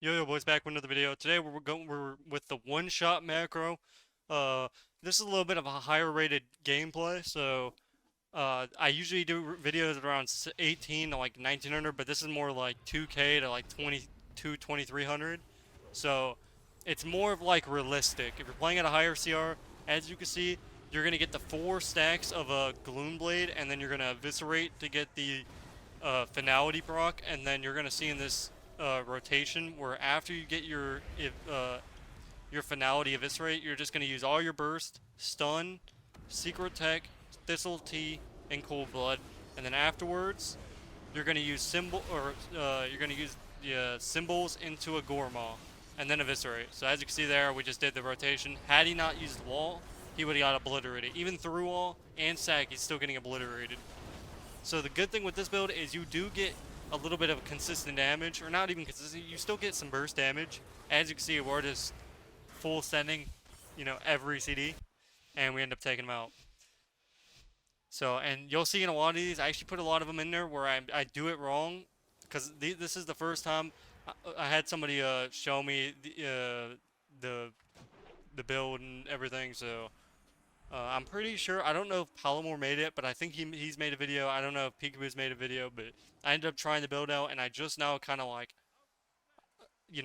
Yo boys, back with another video. Today we're with the one-shot macro. Uh, this is a little bit of a higher rated gameplay, so I usually do videos at around 18 to like 1900, but this is more like 2K to like 22, 2300. So it's more of like realistic. If you're playing at a higher CR, as you can see, you're gonna get the 4 stacks of a Gloom Blade, and then you're gonna eviscerate to get the finality proc, and then you're gonna see in this rotation where after you get your finality eviscerate, you're just gonna use all your burst, stun, secret tech, thistle tea, and cold blood, and then afterwards you're gonna use you're gonna use the symbols into a Gormaw, and then eviscerate. So as you can see there, we just did the rotation. Had he not used wall, he would have got obliterated. Even through wall and sack, he's still getting obliterated. So the good thing with this build is you do get a little bit of consistent damage, or not even consistent, you still get some burst damage. As you can see, we're just full sending, every CD, and we end up taking them out. So, and you'll see in a lot of these, I actually put a lot of them in there where I do it wrong, because this is the first time I had somebody show me the the build and everything, so I'm pretty sure. I don't know if Palomar made it, but I think he's made a video. I don't know if Peekaboo's made a video, but I ended up trying the build out, and I just now kind of like,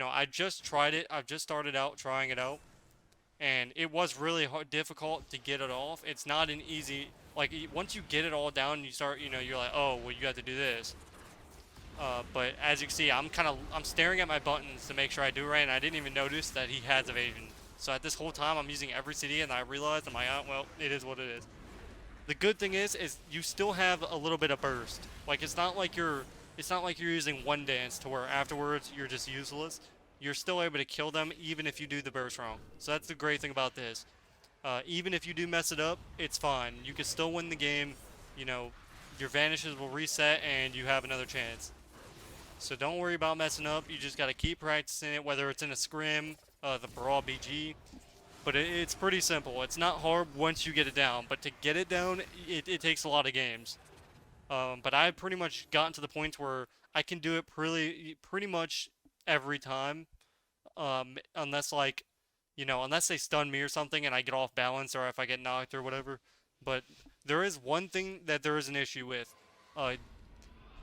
I just tried it. I've just started out trying it out, and it was really hard, difficult to get it off. It's not an easy like once you get it all down, you start. You're like, oh, well, you got to do this. But as you can see, I'm staring at my buttons to make sure I do right, and I didn't even notice that he has evasion. So at this whole time, I'm using every CD, and I realized I'm like, oh, well, it is what it is. The good thing is you still have a little bit of burst. Like it's not like you're using one dance to where afterwards you're just useless. You're still able to kill them even if you do the burst wrong. So that's the great thing about this. Even if you do mess it up, it's fine. You can still win the game. You know, your vanishes will reset and you have another chance. So don't worry about messing up. You just got to keep practicing it, whether it's in a scrim, the brawl BG, but it's pretty simple. It's not hard once you get it down, but to get it down, it takes a lot of games. But I've pretty much gotten to the point where I can do it pretty much every time, unless like, unless they stun me or something and I get off balance or if I get knocked or whatever. But there is one thing that there is an issue with. Uh,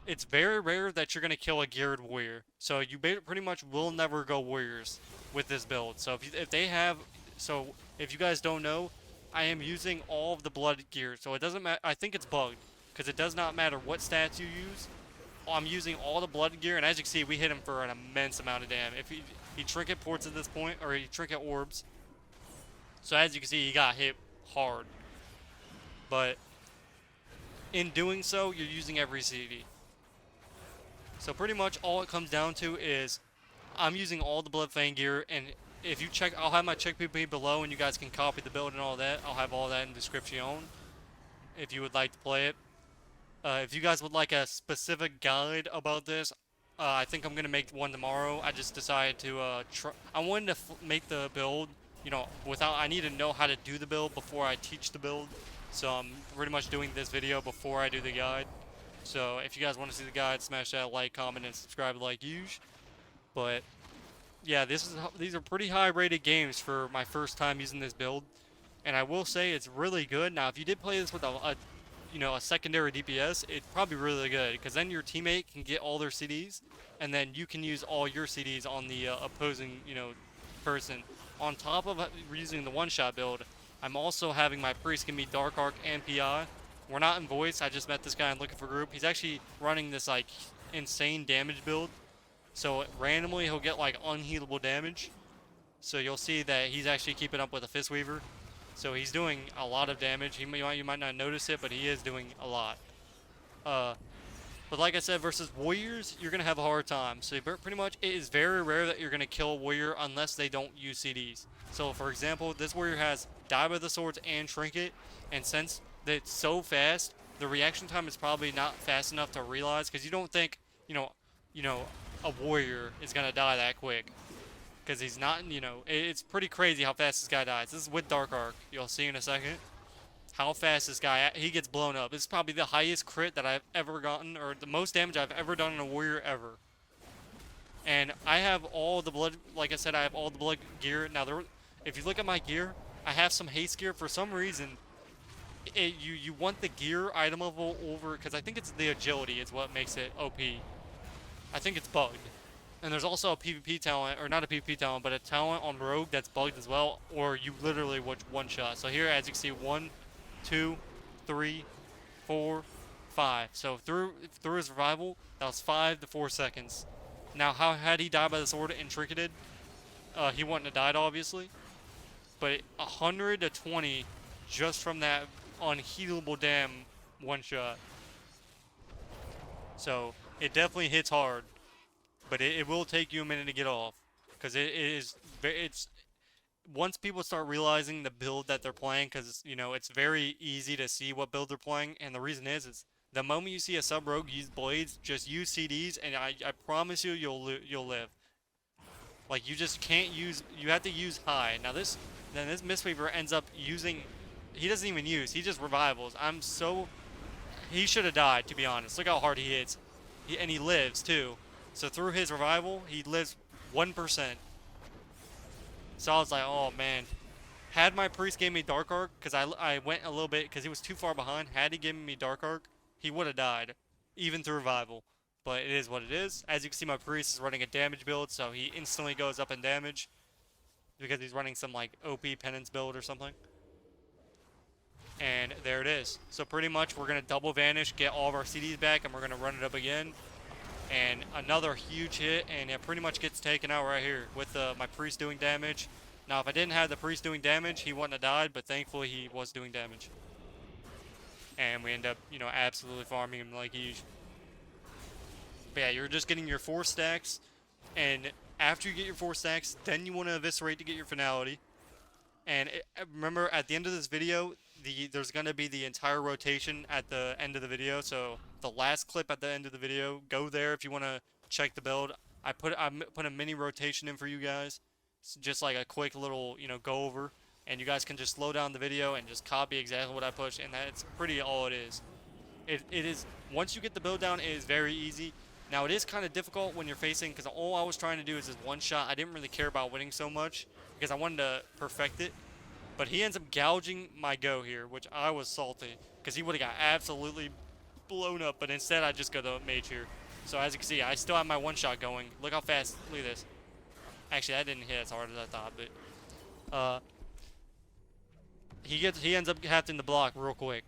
it's very rare that you're gonna kill a geared warrior, so you pretty much will never go warriors with this build. So if they have, so if you guys don't know, I am using all of the blood gear, so it doesn't matter. I think it's bugged because it does not matter what stats you use. I'm using all the blood gear, and as you can see, we hit him for an immense amount of damage. If he trinket ports at this point, or he trinket orbs, so as you can see, he got hit hard. But in doing so, you're using every CD. So pretty much all it comes down to is I'm using all the Bloodfang gear, and if you check, I'll have my check PP below, and you guys can copy the build and all that. I'll have all that in the description if you would like to play it. If you guys would like a specific guide about this, I think I'm gonna make one tomorrow. I just decided to try. I wanted to make the build, without. I need to know how to do the build before I teach the build. So I'm pretty much doing this video before I do the guide. So if you guys want to see the guide, smash that like, comment, and subscribe like usual. But yeah, these are pretty high rated games for my first time using this build, and I will say it's really good. Now, if you did play this with a secondary DPS, it's probably really good because then your teammate can get all their CDs, and then you can use all your CDs on the opposing person. On top of using the one-shot build, I'm also having my priest give me Dark Arc and PI. We're not in voice. I just met this guy in Looking for Group. He's actually running this like insane damage build. So randomly he'll get like unhealable damage. So you'll see that he's actually keeping up with a Fistweaver. So he's doing a lot of damage. You might not notice it, but he is doing a lot. Uh, but like I said, versus warriors, you're gonna have a hard time. So pretty much, it is very rare that you're gonna kill a warrior unless they don't use CDs. So for example, this warrior has Die by the Swords and Trinket, and since it's so fast, the reaction time is probably not fast enough to realize because you don't think, you know, a warrior is gonna die that quick. Because he's not, it's pretty crazy how fast this guy dies. This is with Dark Arc. You'll see in a second how fast this guy, he gets blown up. This is probably the highest crit that I've ever gotten, or the most damage I've ever done in a warrior ever. And I have all the blood, like I said, I have all the blood gear. Now, if you look at my gear, I have some haste gear. For some reason, you want the gear item level over, because I think it's the agility is what makes it OP. I think it's bugged. And there's also a PvP talent, or not a PvP talent, but a talent on Rogue that's bugged as well, or you literally would one shot. So here, as you can see, 1, 2, 3, 4, 5. So through his revival, that was 5 to 4 seconds. Now, how had he died by the sword and trinketed? He wouldn't have died, obviously. But 100 to 20 just from that unhealable damn one shot. So it definitely hits hard, but it will take you a minute to get off, because it's once people start realizing the build that they're playing, because it's very easy to see what build they're playing, and the reason is the moment you see a sub rogue use blades, just use CDs, and I promise you you'll live. Like, you just can't use, you have to use high. Now this Mistweaver ends up using, he doesn't even use, he just revivals. He should have died, to be honest. Look how hard he hits. And he lives too. So through his revival, he lives 1%. So I was like, oh man. Had my priest gave me Dark Arc, because I went a little bit, because he was too far behind. Had he given me Dark Arc, he would have died, even through revival. But it is what it is. As you can see, my priest is running a damage build, so he instantly goes up in damage, because he's running some like OP penance build or something. And there it is. So pretty much we're going to double vanish, get all of our CDs back, and we're going to run it up again. And another huge hit, and it pretty much gets taken out right here with my priest doing damage. Now, if I didn't have the priest doing damage, he wouldn't have died, but thankfully he was doing damage. And we end up, absolutely farming him like huge. But yeah, you're just getting your 4 stacks, and after you get your 4 stacks, then you want to eviscerate to get your finality. And remember, at the end of this video, there's going to be the entire rotation at the end of the video. So the last clip at the end of the video, go there if you want to check the build. I put a mini rotation in for you guys. It's just like a quick little, go over. And you guys can just slow down the video and just copy exactly what I push. And that's pretty all it is. It is, once you get the build down, it is very easy. Now, it is kind of difficult when you're facing, because all I was trying to do is this one shot. I didn't really care about winning so much, because I wanted to perfect it. But he ends up gouging my go here, which I was salty, because he would have got absolutely blown up, but instead I just go to mage here. So as you can see, I still have my one shot going. Look how fast, look at this. Actually, that didn't hit as hard as I thought, but he ends up having to block real quick.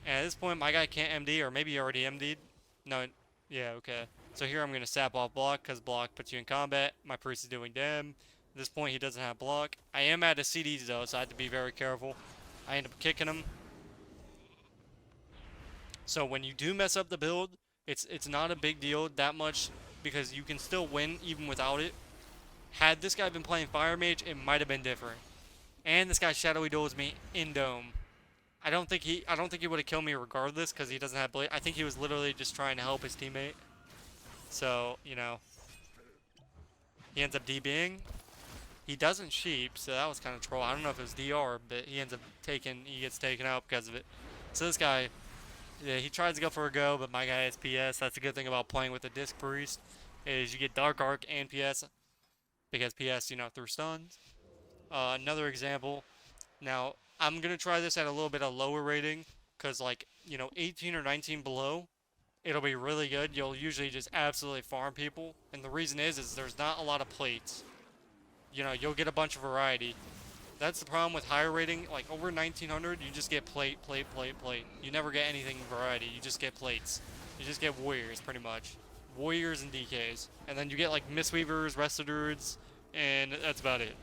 And at this point, my guy can't MD, or maybe he already MD'd. No, yeah, okay. So here I'm going to sap off block, because block puts you in combat. My priest is doing damn. At this point, he doesn't have block. I am out of CDs, though, so I have to be very careful. I end up kicking him. So when you do mess up the build, it's not a big deal that much, because you can still win even without it. Had this guy been playing Fire Mage, it might have been different. And this guy Shadowy Duels me in Dome. I don't think he would have killed me regardless, because he doesn't have blade. I think he was literally just trying to help his teammate. So, he ends up DBing. He doesn't sheep, so that was kind of troll. I don't know if it was DR, but he gets taken out because of it. So this guy, yeah, he tries to go for a go, but my guy has PS. That's a good thing about playing with the Disc Priest, is you get Dark Arc and PS, because PS, through stuns. Another example. Now, I'm going to try this at a little bit of lower rating, because 18 or 19 below, it'll be really good. You'll usually just absolutely farm people, and the reason is there's not a lot of plates. You'll get a bunch of variety. That's the problem with higher rating. Like, over 1900, you just get plate, plate, plate, plate. You never get anything variety. You just get plates. You just get warriors, pretty much. Warriors and DKs. And then you get, Mistweavers, Residruids, and that's about it.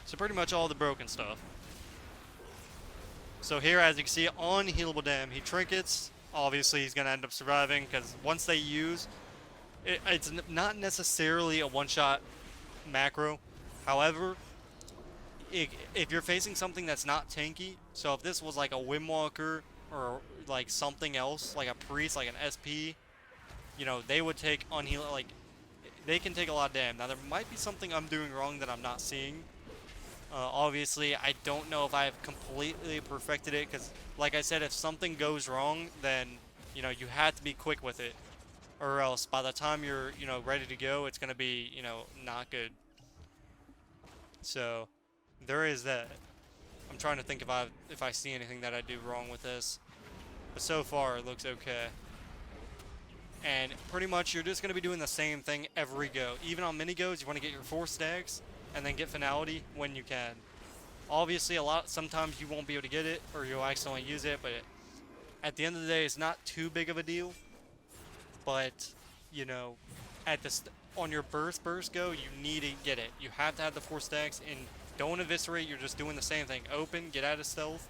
So pretty much all the broken stuff. So here, as you can see, on Healable Dam, he trinkets. Obviously, he's going to end up surviving, because once they use... It's not necessarily a one-shot macro. However, if you're facing something that's not tanky, so if this was like a Windwalker or like something else, like a priest, like an SP, they would take unheal, they can take a lot of damage. Now there might be something I'm doing wrong that I'm not seeing. Obviously, I don't know if I've completely perfected it, because like I said, if something goes wrong, then you have to be quick with it. or else by the time you're, ready to go, it's gonna be, not good. So there is that. I'm trying to think if I see anything that I do wrong with this, but so far it looks okay. And pretty much you're just gonna be doing the same thing every go. Even on mini goes, you want to get your 4 stacks and then get finality when you can. Obviously, sometimes you won't be able to get it or you'll accidentally use it, but at the end of the day, it's not too big of a deal. But you know, on your burst go, you need to get it. You have to have the 4 stacks, and don't eviscerate. You're just doing the same thing. Open, get out of stealth,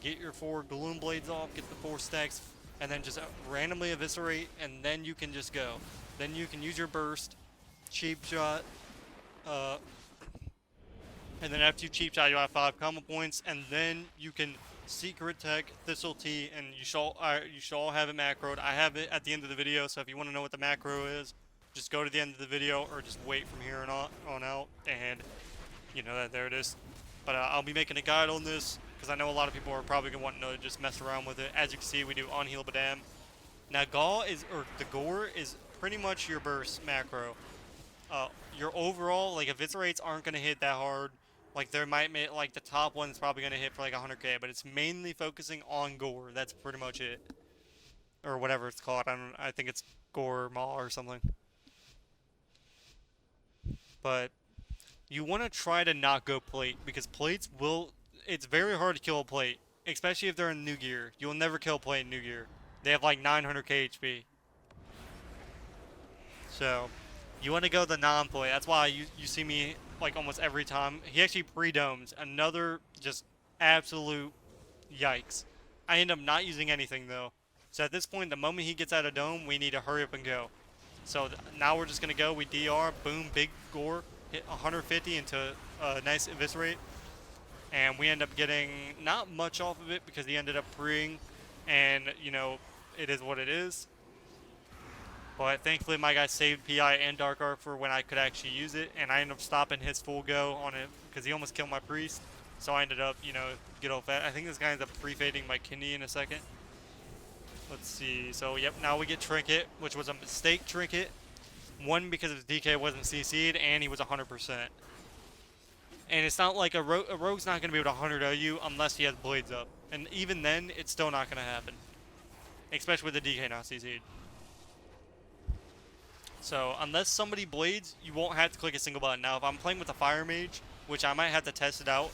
get your 4 gloom blades off, get the 4 stacks, and then just randomly eviscerate, and then you can just go. Then you can use your burst, cheap shot, and then after you cheap shot, you'll have 5 combo points, and then you can secret tech, Thistle Tea, and you should all have it macroed. I have it at the end of the video, so if you want to know what the macro is, just go to the end of the video, or just wait from here on out, and there it is. But I'll be making a guide on this, because I know a lot of people are probably going to want to just mess around with it. As you can see, we do Unhealable Dam. Now, the Gore is pretty much your burst macro. Your overall, like, eviscerates aren't going to hit that hard. Like, there might make, like, the top one's probably going to hit for, like, 100k, but it's mainly focusing on Gore. That's pretty much it. Or whatever it's called. I think it's Gore Maw or something. But you want to try to not go plate, because it's very hard to kill a plate, especially if they're in new gear. You'll never kill a plate in new gear. They have, like, 900k HP. So, you want to go the non-plate. That's why you see me like almost every time. He actually pre-domes. Another just absolute yikes. I end up not using anything though. So at this point, the moment he gets out of dome, we need to hurry up and go. So now we're just going to go. We DR, boom, big gore, hit 150 into a nice eviscerate. And we end up getting not much off of it because he ended up preing. And, it is what it is. But thankfully my guy saved PI and Dark Art for when I could actually use it, and I ended up stopping his full go on it because he almost killed my priest. So I ended up, get off that. I think this guy ends up pre-fading my kidney in a second. Let's see. So yep, now we get Trinket, which was a mistake Trinket. One, because his DK wasn't CC'd, and he was 100%. And it's not like a rogue's not going to be able to 100 OU unless he has blades up. And even then, it's still not going to happen. Especially with the DK not CC'd. So, unless somebody blades, you won't have to click a single button. Now, if I'm playing with a Fire Mage, which I might have to test it out,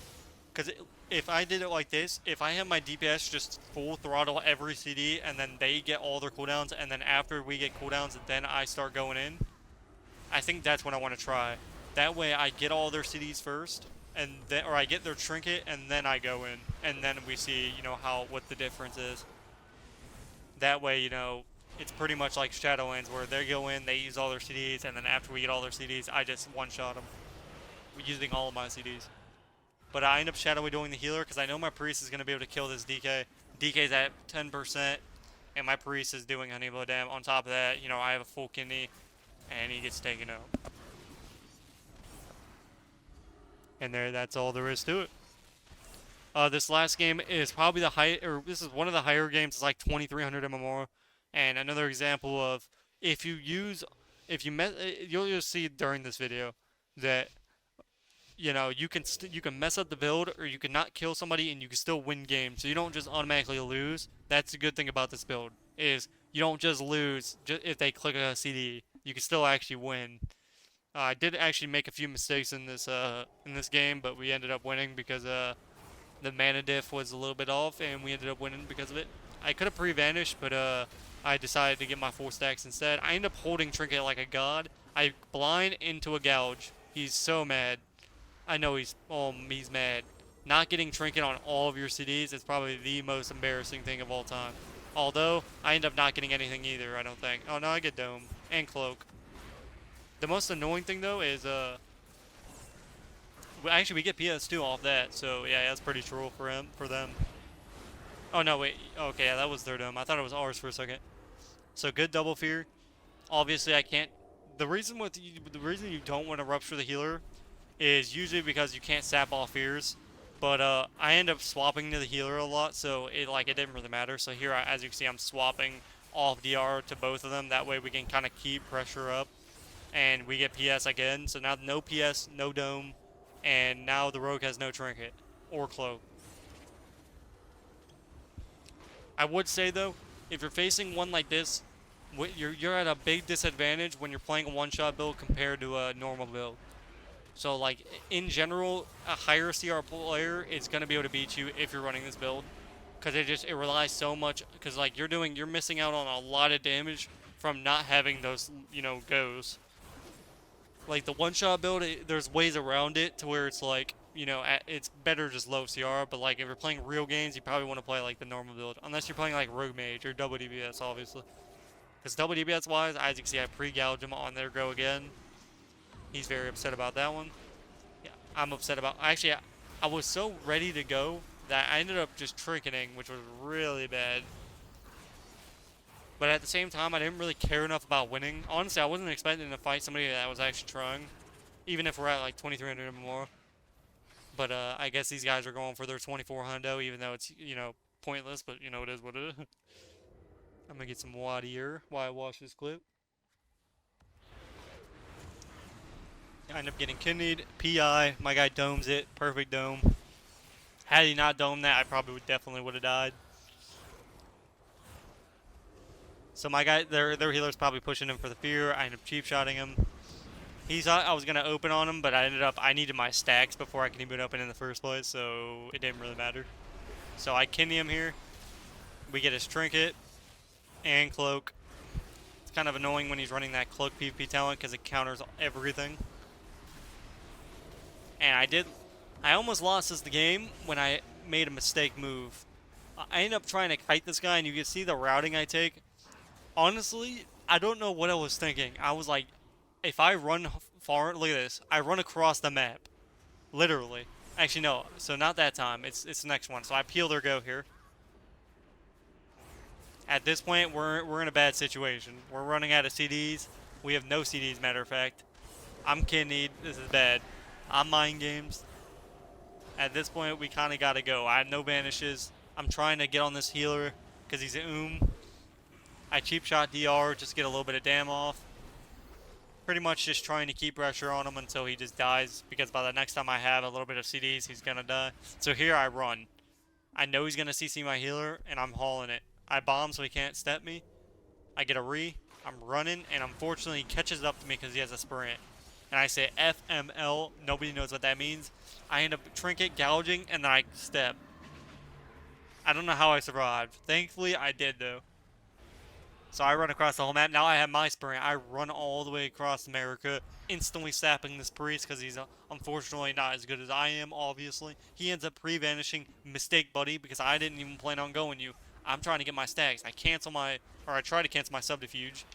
because if I did it like this, if I have my DPS just full throttle every CD, and then they get all their cooldowns, and then after we get cooldowns, then I start going in, I think that's what I want to try. That way, I get all their CDs first, or I get their Trinket, and then I go in, and then we see, what the difference is. That way, it's pretty much like Shadowlands, where they go in, they use all their CDs, and then after we get all their CDs, I just one-shot them, using all of my CDs. But I end up Shadow doing the healer, because I know my priest is going to be able to kill this DK. DK's at 10%, and my priest is doing Unable Dam. On top of that, I have a full kidney, and he gets taken out. And that's all there is to it. This last game is probably this is one of the higher games. It's like 2,300 MMR. And another example of you'll just see during this video that you can mess up the build, or you can not kill somebody and you can still win games. So you don't just automatically lose. That's the good thing about this build, is you don't just lose if they click a CD. You can still actually win. I did actually make a few mistakes in this game, but we ended up winning because the mana diff was a little bit off, and we ended up winning because of it. I could have pre-vanished, but I decided to get my 4 stacks instead. I ended up holding Trinket like a god. I blind into a gouge. He's so mad. I know he's mad. Not getting Trinket on all of your CDs is probably the most embarrassing thing of all time. Although, I end up not getting anything either, I don't think. Oh no, I get Dome. And Cloak. The most annoying thing though is, actually we get PS2 off that, so yeah, that's pretty troll for them. Oh no, wait. Okay, yeah, that was their Dome. I thought it was ours for a second. So good double fear. Obviously, I can't. The reason you don't want to rupture the healer is usually because you can't sap all fears. But I end up swapping to the healer a lot, so it didn't really matter. So here, as you can see, I'm swapping off DR to both of them. That way we can kind of keep pressure up, and we get PS again. So now no PS, no dome, and now the rogue has no trinket or cloak. I would say though, if you're facing one like this, you're at a big disadvantage when you're playing a one-shot build compared to a normal build. So like in general, a higher CR player is gonna be able to beat you if you're running this build, because it relies so much. Because like you're missing out on a lot of damage from not having those goes. Like the one-shot build, there's ways around it to where it's like it's better just low CR. But like if you're playing real games, you probably want to play like the normal build, unless you're playing like Rogue Mage or double DPS, obviously. Because double DPS wise, as you can see, I pre-gouged him on there. Go again. He's very upset about that one. Yeah, I'm upset about. Actually, I was so ready to go that I ended up just tricketing, which was really bad. But at the same time, I didn't really care enough about winning. Honestly, I wasn't expecting to fight somebody that was actually trying, even if we're at like 2,300 or more. But I guess these guys are going for their 2,400, even though it's pointless. But it is what it is. I'm gonna get some water here while I watch this clip. I end up getting kidneyed. PI. My guy domes it. Perfect dome. Had he not domed that, I probably definitely would have died. So my guy, their healer's probably pushing him for the fear. I end up cheap shotting him. He thought I was gonna open on him, but I needed my stacks before I could even open in the first place, so it didn't really matter. So I kidney him here. We get his trinket and cloak. It's kind of annoying when he's running that cloak PvP talent because it counters everything. And I almost lost this game when I made a mistake move. I ended up trying to kite this guy, and you can see the routing I take. Honestly, I don't know what I was thinking. I was like, if I run far, look at this. I run across the map. Literally. Actually, no. So not that time. It's the next one. So I peel their go here. At this point, we're in a bad situation. We're running out of CDs. We have no CDs, matter of fact. I'm kidneyed. This is bad. I'm mind games. At this point, we kind of got to go. I had no banishes. I'm trying to get on this healer because he's an I cheap shot DR, just get a little bit of dam off. Pretty much just trying to keep pressure on him until he just dies, because by the next time I have a little bit of CDs, he's going to die. So here I run. I know he's going to CC my healer, and I'm hauling it. I bomb so he can't step me. I get a re. I'm running, and unfortunately he catches up to me because he has a sprint. And I say FML. Nobody knows what that means. I end up trinket gouging, and then I step. I don't know how I survived. Thankfully, I did, though. So I run across the whole map. Now I have my sprint. I run all the way across America, instantly sapping this priest because he's unfortunately not as good as I am, obviously. He ends up pre-vanishing. Mistake, buddy, because I didn't even plan on going you. I'm trying to get my stacks. I try to cancel my subterfuge.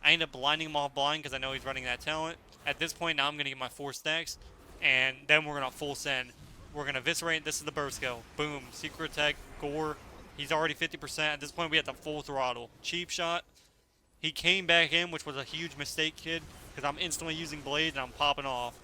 I end up blinding him off blind because I know he's running that talent. At this point, now I'm going to get my 4 stacks, and then we're going to full send. We're going to eviscerate. This is the burst go. Boom. Secret tech. Gore. He's already 50%. At this point, we have the full throttle. Cheap shot. He came back in, which was a huge mistake, kid, because I'm instantly using blades and I'm popping off.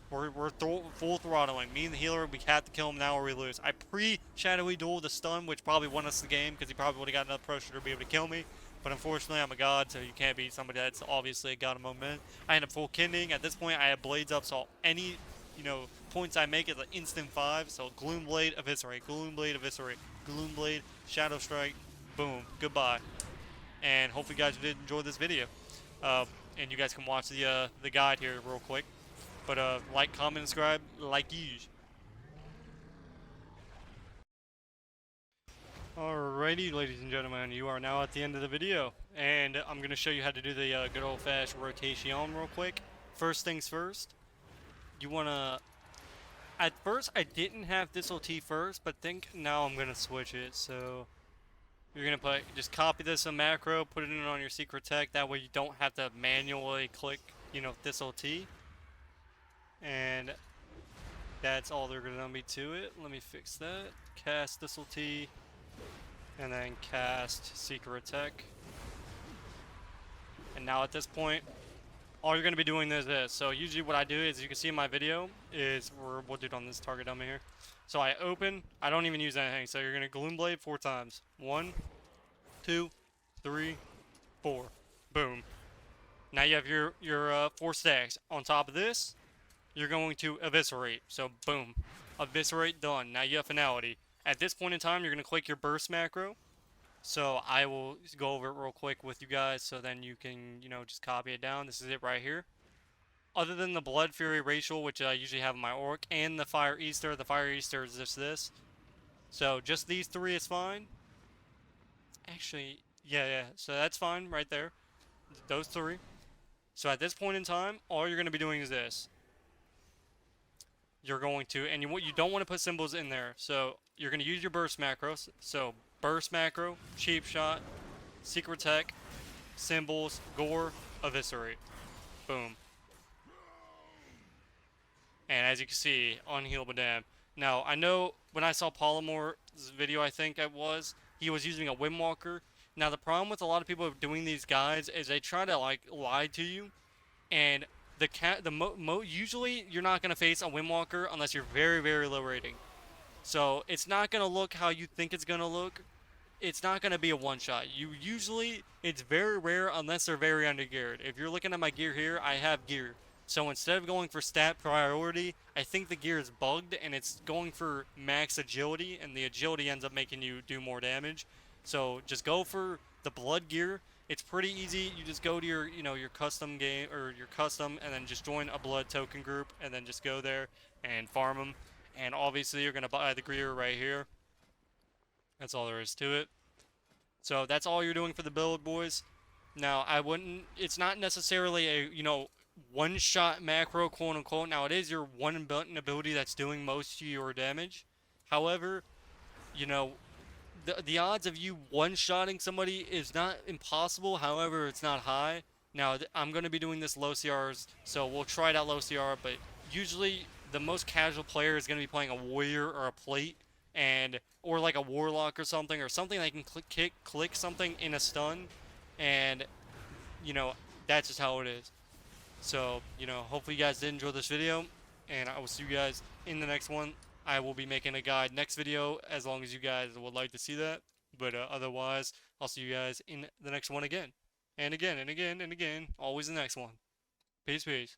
We're full throttling. Me and the healer, we have to kill him now or we lose. I pre-shadowy duel the stun, which probably won us the game because he probably would have got enough pressure to be able to kill me. But unfortunately, I'm a god, so you can't beat somebody that's obviously a god of moment. I end up full kindling. At this point, I have blades up, so any, points I make is an instant 5. So Gloom Blade, Eviscerate. Gloom Blade, Eviscerate. Gloom Blade, Shadow Strike. Boom. Goodbye. And hopefully you guys did enjoy this video. And you guys can watch the guide here real quick. But like, comment, and subscribe like usual. Alrighty, ladies and gentlemen, you are now at the end of the video, and I'm going to show you how to do the good old-fashioned rotation real quick. First things first, you want to... At first, I didn't have this OT first, but think now I'm going to switch it. So you're going to just copy this in macro, put it in on your secret tech. That way you don't have to manually click, this OT. And that's all they're going to be to it. Let me fix that. Cast this OT. And then cast Secret Tech. And now at this point, all you're going to be doing is this. So usually what I do is, you can see in my video, is we'll do it on this target dummy here. So I open, I don't even use anything. So you're going to Gloom Blade 4 times. 1, 2, 3, 4. Boom. Now you have your 4 stacks. On top of this, you're going to eviscerate. So boom, eviscerate done. Now you have finality. At this point in time, you're going to click your burst macro. So I will go over it real quick with you guys so then you can, just copy it down. This is it right here. Other than the Blood Fury Racial, which I usually have in my Orc, and the Fire Easter is just this. So just these 3 is fine. Actually, yeah. So that's fine right there. Those 3. So at this point in time, all you're going to be doing is this. You're going to, and you don't want to put symbols in there. So you're going to use your burst macros. So burst macro, cheap shot, secret tech, symbols, gore, eviscerate. Boom. And as you can see, unheal Madame. Now, I know when I saw Polymore's video, I think it was, he was using a Windwalker. Now, the problem with a lot of people doing these guides is they try to, lie to you. And usually you're not going to face a Windwalker unless you're very, very low rating. So, it's not going to look how you think it's going to look. It's not going to be a one-shot. It's very rare unless they're very undergeared. If you're looking at my gear here, I have gear. So instead of going for stat priority, I think the gear is bugged and it's going for max agility, and the agility ends up making you do more damage. So just go for the blood gear. It's pretty easy. You just go to your custom game or your custom, and then just join a blood token group, and then just go there and farm them. And obviously you're gonna buy the gear right here. That's all there is to it. So that's all you're doing for the build, boys. Now, it's not necessarily a, one-shot macro, quote-unquote. Now, it is your one button ability that's doing most of your damage. However, you know, the odds of you one-shotting somebody is not impossible. However, it's not high. Now, I'm going to be doing this low CRs, so we'll try it out low CR, but usually the most casual player is going to be playing a warrior or a plate, or like a warlock or something that can click something in a stun, and that's just how it is. So hopefully you guys did enjoy this video, and I will see you guys in the next one. I will be making a guide next video as long as you guys would like to see that, but otherwise I'll see you guys in the next one again, and again, always the next one. Peace.